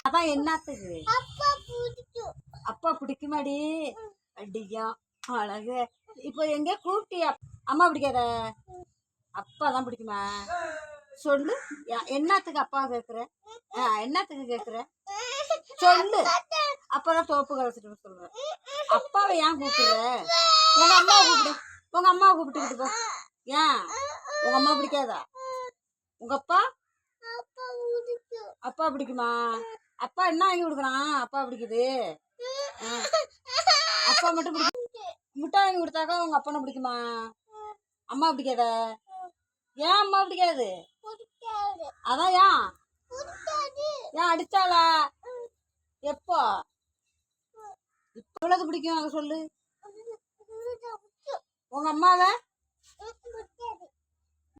அதான் என்னத்துக்கு அப்பா பிடிக்குமாடி அடியா அழகு. இப்போ எங்க கூப்பிட்டியா? அம்மா பிடிக்காத அப்பா தான் பிடிக்குமா சொல்லு. என்னத்துக்கு அப்பா கேட்குற? என்னத்துக்கு கேட்குற சொல்லு. அப்பதான் தோப்பு கலைச்சிட்டு சொல்றேன். அப்பாவை ஏன் கூப்பிடுற? உங்க அம்மாவை கூப்பிடு. உங்க அம்மாவை கூப்பிட்டுக்கிட்டு போ. ஏன் உங்க அம்மா பிடிக்காதா? உங்க அப்பா அப்பா பிடிக்குமா? அப்பா என்ன வாங்கி கொடுக்குறான்? அப்பா பிடிக்குது. அப்பா மட்டும் பிடிக்கும். முட்டை வாங்கி கொடுத்தாக்கா உங்க அப்பனை பிடிக்குமா? அம்மா பிடிக்காத? ஏன் அம்மா பிடிக்காது? அதான் ஏன் ஏன் அடிச்சாளா? எப்போ இவ்வளவு பிடிக்கும் அதை சொல்லு. உங்க அம்மாவை